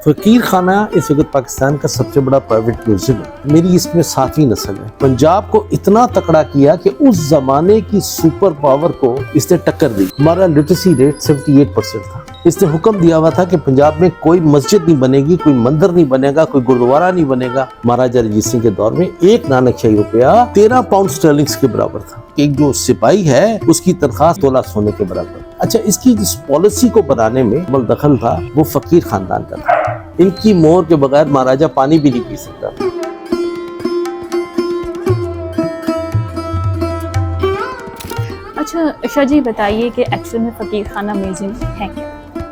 फकीर खाना इस वक्त पाकिस्तान का सबसे बड़ा प्राइवेट म्यूजियम है। मेरी इसमें 7वीं नस्ल है। पंजाब को इतना तकड़ा किया कि उस जमाने की सुपर पावर को इसने टक्कर दी। हमारा लिटरेसी रेट 78% था। इसने हुक्म दिया हुआ था कि पंजाब में कोई मस्जिद नहीं बनेगी, कोई मंदिर नहीं बनेगा, कोई गुरुद्वारा नहीं बनेगा। महाराजा रंजीत सिंह के दौर में एक नानकशाही रुपया 13 पाउंड स्टर्लिंग के बराबर था। एक जो सिपाही है उसकी तनख्वाह 13 सोने के बराबर। अच्छा, इसकी जिस पॉलिसी को बनाने में मुल दखल था वो फकीर खानदान का था। इनकी मोहर के बगैर महाराजा पानी भी नहीं पी सकता। अच्छा शाह जी, बताइए कि एक्चुअल में फकीर खाना म्यूजियम है क्या?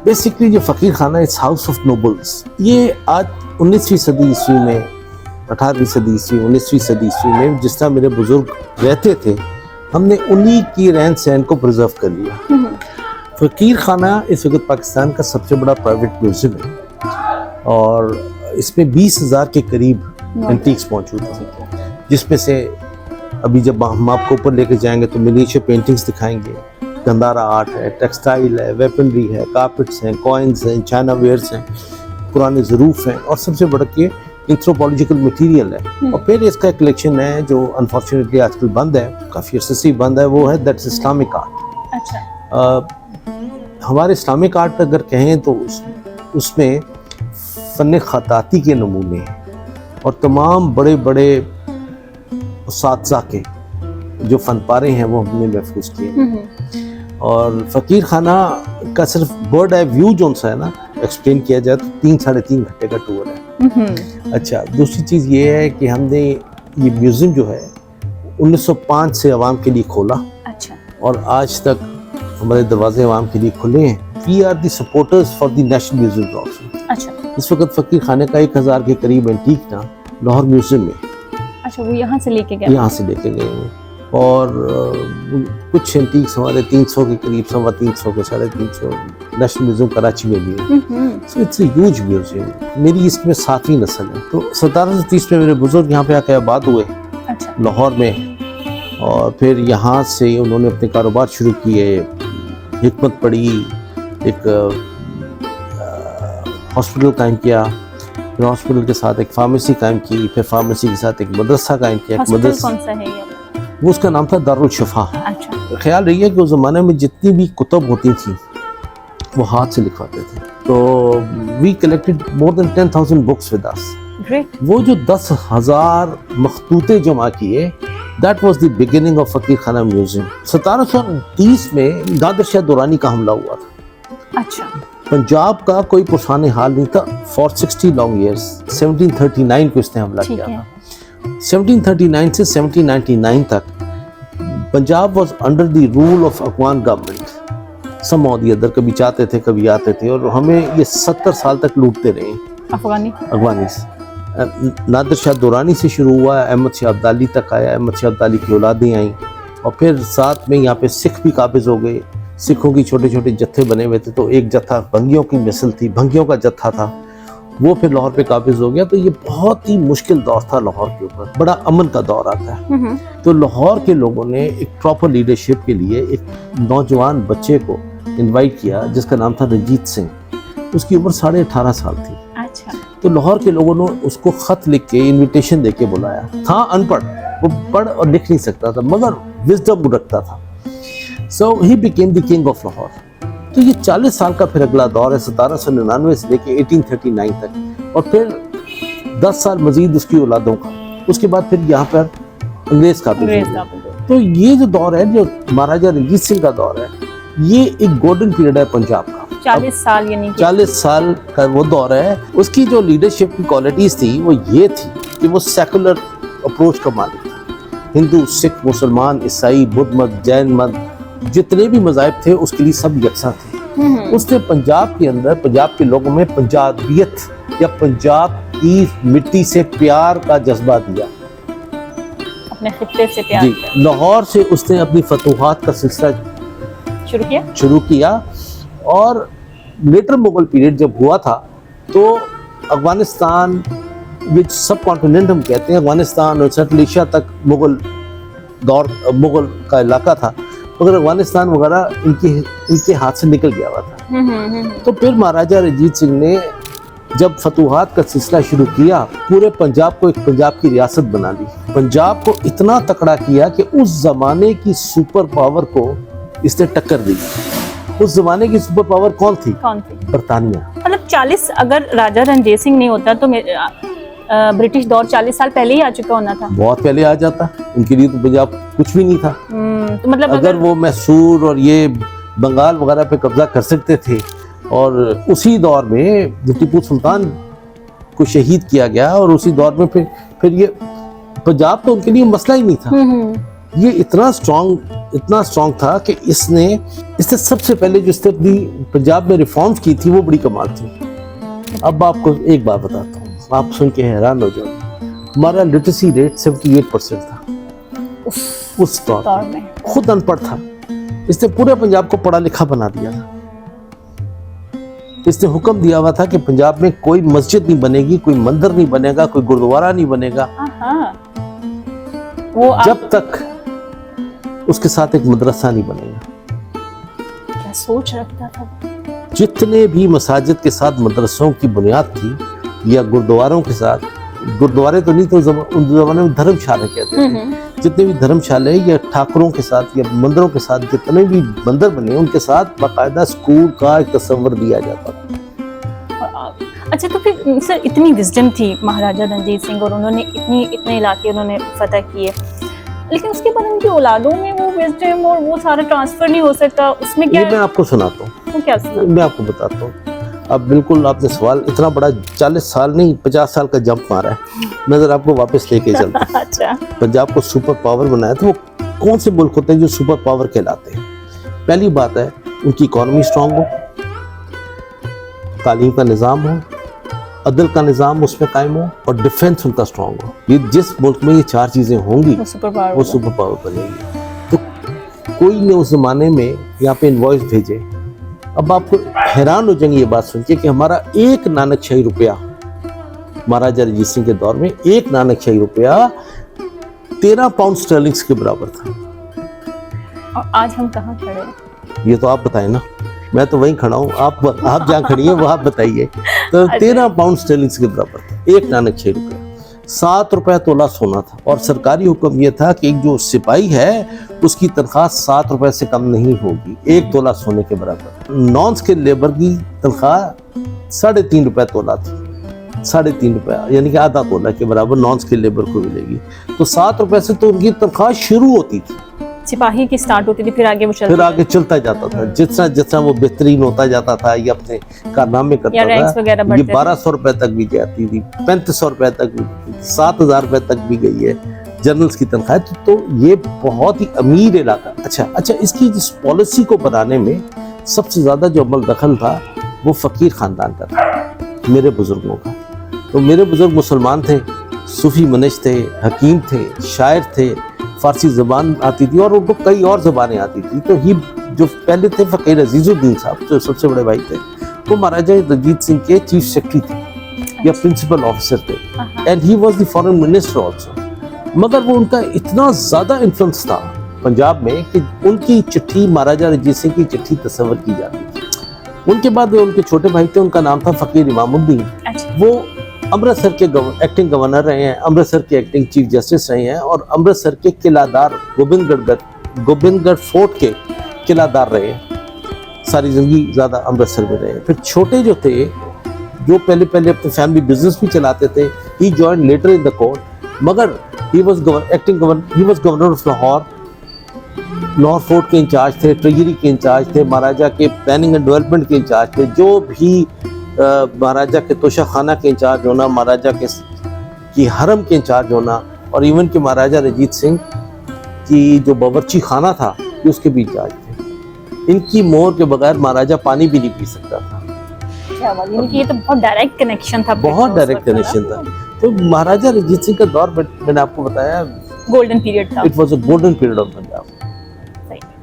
बेसिकली जो फकीर खाना इज हाउस ऑफ नोबल्स। ये आज 19वीं सदी ईस्वी में, 18वीं सदी ईस्वी, 19वीं सदी ईस्वी में जिस तरह मेरे बुजुर्ग रहते थे, हमने उन्हीं की रहन सहन को प्रिजर्व कर लिया। फकीर खाना इस वक्त पाकिस्तान का सबसे बड़ा प्राइवेट म्यूजियम है और इसमें 20,000 के करीब एंटीक्स मौजूद हैं, जिसमें से अभी जब हम आपको ऊपर लेके जाएंगे तो मिनिएचर पेंटिंग्स दिखाएंगे, गंदारा आर्ट है, टेक्सटाइल है, वेपनरी है, कार्पेट्स हैं, कॉइन्स हैं, चाइना वेयर्स हैं, पुराने ज़रूफ हैं और सबसे बढ़ के एंथ्रोपोलॉजिकल मटेरियल है। और फिर इसका कलेक्शन है जो अनफॉर्चुनेटली आजकल बंद है, काफ़ी अरसे से बंद है, वो है दैट्स इस्लामिक आर्ट। अच्छा, हमारे इस्लामिक आर्ट अगर कहें तो उसमें फ़न ख़ताती के नमूने और तमाम बड़े बड़े उस्ताज़ा के जो फनपारे हैं वो हमने महफूज किए। और फ़कीर खाना का सिर्फ बर्ड आई व्यू जो सा है ना, एक्सप्लेन किया जाए तो 3-3.5 घंटे का टूर है। अच्छा, दूसरी चीज़ ये है कि हमने ये म्यूज़ियम जो है 1905 से आवाम के लिए खोला। अच्छा, और आज तक हमारे दरवाजे आवाम के लिए खुले हैं। We are the supporters for the national museum also. अच्छा, इस वक्त फकीर खाने का 1000 के करीब एंटीक ना लाहौर म्यूजियम में। अच्छा, वो यहाँ से लेके गए? यहाँ से लेके गए हैं। और कुछ एंटीक्स हमारे 300 के करीब, 350 के 350 नेशनल म्यूजियम कराची में भी है। So it's a huge museum. मेरी इसमें 7वीं नस्ल है। तो 1730 में मेरे बुजुर्ग यहाँ पे आके आबाद हुए। अच्छा, लाहौर में। और फिर यहाँ से उन्होंने अपने कारोबार शुरू किए, हिकमत पढ़ी, एक हॉस्पिटल कायम किया, फिर हॉस्पिटल के साथ एक फार्मेसी कायम की, फिर फार्मेसी के साथ एक मदरसा कायम किया। मदरसा कौन सा है ये? वो उसका नाम था दारुल शिफा। अच्छा, ख्याल रहिए कि उस ज़माने में जितनी भी कुतुब होती थी वो हाथ से लिखवाते थे। तो we collected more than 10,000 books with us. Great. वो जो 10,000 मखतूते जमा किए, that was the beginning of Fakir Khana museum. 1730 में नादिर शाह दुरानी का हमला हुआ था। अच्छा, पंजाब का कोई पुरसाने हाल नहीं था फॉर 60 लॉन्ग ईयर्स। 1739 को इसने हमला किया था। 1739 से 1799 तक Punjab was under the rule of Afghan government. Some or the other, कभी चाहते थे कभी आते थे, और हमें ये 70 साल तक लूटते रहे अफगानी। नादिर शाह दुरानी से शुरू हुआ, अहमद शाह अब्दाली तक आया, अहमद शाह अब्दाली की औलादें आईं, और फिर साथ में यहाँ पे सिख भी काबिज हो गए। सिखों की छोटे छोटे जत्थे बने हुए थे। तो एक जत्था भंगियों की मिसल थी, भंगियों का जत्था था, वो फिर लाहौर पे काबिज हो गया। तो ये बहुत ही मुश्किल दौर था लाहौर के ऊपर, बड़ा अमन का दौर आता है। तो लाहौर के लोगों ने एक प्रॉपर लीडरशिप के लिए एक नौजवान बच्चे को इनवाइट किया जिसका नाम था रंजीत सिंह। उसकी उम्र 18.5 साल थी। अच्छा, तो लाहौर के लोगों ने उसको खत लिख के, इनविटेशन दे के बुलाया। था अनपढ़, वो पढ़ और लिख नहीं सकता था, मगर विजडम रखता था। So he became the king of Lahore. तो ये 40 साल का फिर अगला दौर है, 1799 से लेके 1839 तक, और फिर 10 साल मजीद उसकी औलादों का। उसके बाद फिर यहाँ पर अंग्रेज का भी। तो ये जो दौर है, जो महाराजा रंजीत सिंह का दौर है, ये एक गोल्डन पीरियड है पंजाब का। 40 साल यानी 40 साल का वो दौर है। उसकी जो लीडरशिप की क्वालिटीज थी वो ये थी कि वो सेकुलर अप्रोच का मालिक था। हिंदू, सिख, मुसलमान, ईसाई, बुद्ध मत, जैन मत, जितने भी मज़ाहिब थे उसके लिए सब यकसा थे। उसने पंजाब के अंदर, पंजाब के लोगों में पंजाबियत या पंजाब की मिट्टी से प्यार का जज्बा दिया, अपने खित्ते से प्यार जी। लाहौर से उसने अपनी फतूहात का सिलसिला शुरू किया। और लेटर मुगल पीरियड जब हुआ था तो अफगानिस्तान, विच सब कॉन्टिनेंट हम कहते हैं, अफगानिस्तान और सेंट्रल एशिया तक मुगल का इलाका था, मगर अफगानिस्तान वगैरह इनके हाथ से निकल गया हुआ था। तो फिर महाराजा रंजीत सिंह ने जब फतूहात का सिलसिला शुरू किया, पूरे पंजाब को एक पंजाब की रियासत बना दी। पंजाब को इतना तकड़ा किया कि उस जमाने की सुपर पावर को इसने टक्कर दी। उस जमाने की सुपर पावर कौन थी? बरतानिया। मतलब 40, अगर राजा रणजीत सिंह नहीं होता तो ब्रिटिश दौर 40 साल पहले ही आ चुका होना था। बहुत पहले आ जाता। उनके लिए तो पंजाब कुछ भी नहीं था। तो मतलब अगर वो मैसूर और ये बंगाल वगैरह पे कब्जा कर सकते थे, और उसी दौर में जब टीपू सुल्तान को शहीद किया गया, और उसी दौर में फिर ये पंजाब तो उनके लिए मसला ही नहीं था। ये इतना स्ट्रॉन्ग था कि इसने सबसे पहले जो स्टेप दी पंजाब में रिफॉर्म्स की थी, वो बड़ी कमाल थी। अब आपको एक बात बताता हूँ, आप सुन के हैरान हो जाओगे। हमारा लिटरेसी रेट 78% था उस दौर में। खुद अनपढ़ था, इसने पूरे पंजाब को पढ़ा लिखा बना दिया था। इसने हुक्म दिया हुआ था कि पंजाब में कोई मस्जिद नहीं बनेगी, कोई मंदिर नहीं बनेगा, कोई गुरुद्वारा नहीं बनेगा जब तक उसके साथ एक मदरसा नहीं बनेगा। क्या सोच रखता था। जितने भी मसाजिद के साथ मदरसों की बुनियाद थी, या गुरुद्वारों के साथ, गुरुद्वारे तो नहीं तो उन जमाने में धर्मशाला कहते थे, जितने भी धर्मशाले या ठाकुरों के साथ या मंदिरों के साथ जितने भी मंदिर बने, उनके साथ बाकायदा स्कूल का एक तस्वर दिया जाता था। अच्छा, तो फिर सर इतनी विजडम थी महाराजा रणजीत सिंह, और उन्होंने इतने इलाके उन्होंने फतह किए, लेकिन उसके बाद उनकी औलादों में वो विजडम और वो सारा ट्रांसफर नहीं हो सकता। उसमें क्या, ये मैं आपको सुनाता हूँ। तो क्या सुना? मैं आपको बताता हूँ। अब बिल्कुल आपने सवाल इतना बड़ा 40 साल नहीं 50 साल का जंप मारा है। मैं जरा आपको वापस लेके चलता हूँ। अच्छा, पंजाब को सुपर पावर बनाया तो वो कौन से मुल्क होते हैं जो सुपर पावर कहलाते हैं? पहली बात है, उनकी इकोनॉमी स्ट्रांग हो, तालीम का निज़ाम हो, अदल का निज़ाम उसमें कायम हो, और डिफेंस उनका स्ट्रांग हो। ये जिस मुल्क में ये 4 चीज़ें होंगी, वो सुपर पावर बनेगी। तो कोई ने उस जमाने में यहाँ पे इनवॉइस भेजे। अब आपको हैरान हो जाएंगे ये बात सुन के कि हमारा एक नानकशाही रुपया, महाराजा रणजीत सिंह के दौर में एक नानकशाही रुपया 13 पाउंड स्टर्लिंग्स के बराबर था। और आज हम कहाँ खड़े हैं? ये तो आप बताएं ना, मैं तो वहीं खड़ा हूँ, आप जहाँ खड़ी हैं वो आप बताइए। तो 13 पाउंड स्टर्लिंग्स के बराबर था एक नानकशाही रुपया। 7 रुपया तोला सोना था, और सरकारी हुक्म यह था कि एक जो सिपाही है उसकी तनख्वाह 7 रुपए से कम नहीं होगी, 1 तोला सोने के बराबर। नॉन स्किल लेबर की तनख्वाह 3.5 रुपया तोला थी, 3.5 रुपया यानी कि आधा तोला के बराबर नॉन स्किल लेबर को मिलेगी। तो 7 रुपए से तो उनकी तनख्वाह शुरू होती थी, सिपाही की स्टार्ट होती थी, फिर आगे चलता जाता था। जितना वो बेहतरीन होता जाता था, ये अपने कारनामे करता था, ये 1200 रुपए तक भी जाती थी, 3500 रुपए तक भी, 7000 रुपए तक भी गई है जनरल्स की तनख्वाह। तो ये बहुत ही अमीर इलाका। अच्छा, इसकी जिस पॉलिसी को बनाने में सबसे ज्यादा जो अमल दखल था वो फकीर खानदान का था, मेरे बुजुर्गों का। तो मेरे बुजुर्ग मुसलमान थे, सूफी मनश थे, हकीम थे, शायर थे, फारसी ज़बान आती थी और उनको कई और ज़बानें आती थी। तो ही जो पहले थे फ़कीर अजीज़ुद्दीन साहब, जो सबसे बड़े भाई थे, वो महाराजा रणजीत सिंह के चीफ सेक्रेटरी थे या प्रिंसिपल ऑफिसर थे, and he was the foreign minister also. मगर वो उनका इतना ज़्यादा इन्फ्लुएंस था पंजाब में कि उनकी चिट्ठी, महाराजा रणजीत सिंह की चिट्ठी तस्वर की जाती थी। उनके बाद उनके छोटे भाई थे, उनका नाम था फ़कीर इमामुद्दीन। वो अमृतसर के एक्टिंग गवर्नर रहे हैं, अमृतसर के एक्टिंग चीफ जस्टिस रहे हैं, और अमृतसर के किलादार गोबिंदगढ़ फोर्ट के किलादार रहे हैं। सारी जिंदगी ज़्यादा अमृतसर में रहे। फिर छोटे जो थे, जो पहले अपने फैमिली बिजनेस भी चलाते थे, he joined later in the court, मगर he was governor of Lahore fort के इंचार्ज थे, ट्रेजरी के इंचार्ज थे, महाराजा के प्लानिंग एंड डेवलपमेंट के इंचार्ज थे। जो भी महाराजा के तोशा खाना के इंचार्ज होना, महाराजा के की हरम के इंचार्ज होना, और इवन के महाराजा रणजीत सिंह की जो बावर्ची खाना था उसके भी इंचार्ज थे। इनकी मोहर के बगैर महाराजा पानी भी नहीं पी सकता था। क्या बात है, ये तो बहुत डायरेक्ट कनेक्शन था, बहुत डायरेक्ट कनेक्शन था। तो महाराजा रणजीत सिंह का दौर मैंने आपको बताया गोल्डन पीरियड था। It was a golden period of Punjab.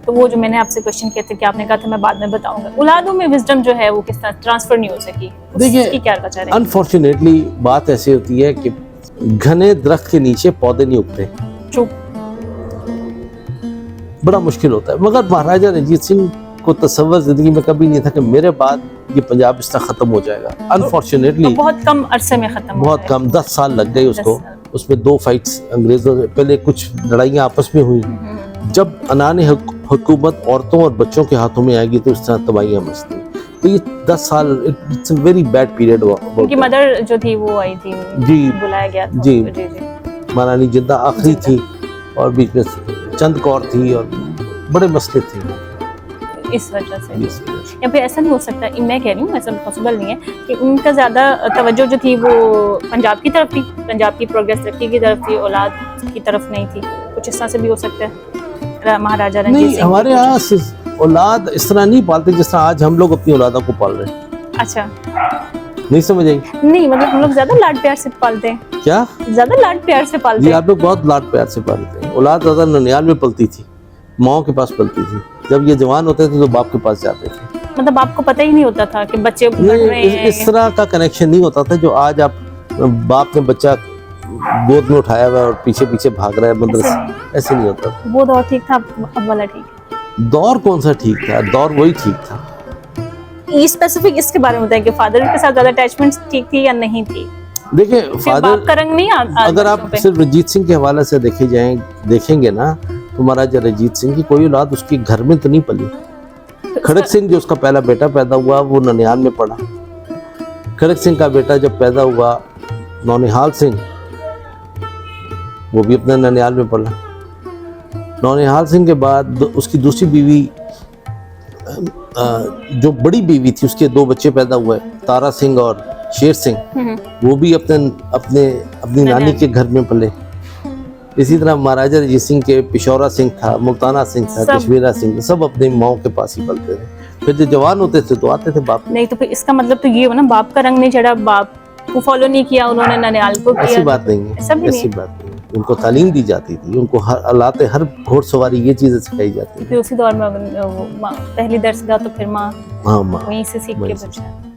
तो वो जो मैंने आपसे क्वेश्चन किया था कि आपने कहा था मैं बाद में बताऊंगा, औलादों में विजडम जो है वो किस तरह ट्रांसफर नहीं हो सकी, उसकी क्या वजह है? अनफॉर्चुनेटली बात ऐसी होती है कि घने दरख्त के नीचे पौधे नहीं उगते, चुप, बड़ा मुश्किल होता है। मगर महाराजा रणजीत सिंह को तसव्वुर जिंदगी में कभी नहीं था कि मेरे बाद ये पंजाब इस तरह खत्म हो जाएगा। अनफॉर्चुनेटली तो बहुत कम अरसे में खत्म हो बहुत जाएगा। कम 10 साल लग गए उसको। 10 साल। उसमें 2 फाइट्स अंग्रेजों से पहले, कुछ लड़ाइयाँ आपस में हुई। जब अनाने हुकूमत औरतों और बच्चों के हाथों में आएगी तो इस तरह तबाहियाँ मचती। तो ये 10 साल it's a very bad period. उनकी मदर जो थी वो आई थी, जी। बुलाया गया था। जी। जी। महारानी जिंदा आखिरी थी और बीच में चंद कौर थी और बड़े मसले थे इस वजह से। इस वजह से। या फिर ऐसा नहीं हो सकता, मैं कह रही हूँ ऐसा पॉसिबल नहीं है कि उनका ज़्यादा तवज्जो जो थी वो पंजाब की तरफ थी, पंजाब की प्रोग्रेस तरक्की की तरफ थी, औलाद की तरफ नहीं थी। कुछ इस तरह से भी हो सकता है महाराजा रणजीत नहीं, सिंह। हमारे यहाँ औलाद इस तरह नहीं पालते जिस तरह आज हम लोग अपनी औलादों को पाल रहे हैं। अच्छा, नहीं समझ आई नहीं मतलब हम लोग ज़्यादा लाड प्यार से पालते हैं। क्या? ज़्यादा लाड प्यार से पालते जी, हैं। आप लोग बहुत लाड प्यार से पालते हैं। औलाद ज़्यादा ननियाल में पलती थी, माओ के पास पलती थी। जब ये जवान होते थे तो बाप के पास जाते थे। मतलब आपको पता ही नहीं होता था कि बच्चे बढ़ नहीं, रहे हैं। इस तरह का कनेक्शन नहीं होता था जो आज आप बाप ने बच्चा गोद में उठाया हुआ है और पीछे पीछे भाग रहा है मदरसे। ऐसे नहीं होता। वो दौर ठीक था, अब वाला ठीक है। दौर कौन सा ठीक था? दौर वही ठीक था। ये स्पेसिफिक इसके बारे में बताएं कि फादर के साथ ज्यादा अटैचमेंट ठीक थी या नहीं थी। देखिए फिर बाप का रंग नहीं अगर आप सिर्फ रंजीत सिंह के हवाले से देखेंगे ना तो महाराजा रंजीत सिंह की कोई औलाद उसके घर में तो नहीं पली। खड़क सिंह जो उसका पहला बेटा पैदा हुआ वो ननिहाल में पड़ा। खड़क सिंह का बेटा जब पैदा हुआ नौनिहाल सिंह, वो भी अपने ननिहाल में पड़ा। नौनिहाल सिंह के बाद उसकी दूसरी बीवी जो बड़ी बीवी थी उसके 2 बच्चे पैदा हुए, तारा सिंह और शेर सिंह। वो भी अपनी नानी के घर में पले। इसी तरह महाराजा रंजीत सिंह के पिशौरा सिंह था, मुल्ताना सिंह था, कश्मीरा सिंह था, सब अपने माओ के पास ही पलते थे। फिर जब जवान होते थे तो आते थे बाप। नहीं तो फिर इसका मतलब तो ये हो ना, बाप का रंग नहीं चढ़ा, बाप को फॉलो नहीं किया उन्होंने, ननिहाल को किया। ऐसी बात नहीं है, ऐसी बात नहीं है। उनको तालीम दी जाती थी, उनको हर घोड़सवारी ये चीजें सिखाई जाती थी। फिर उसी दौर में पहली दरसगाह तो फिर माँ हाँ, माँ वहीं से सीख के वहीं से। बचा।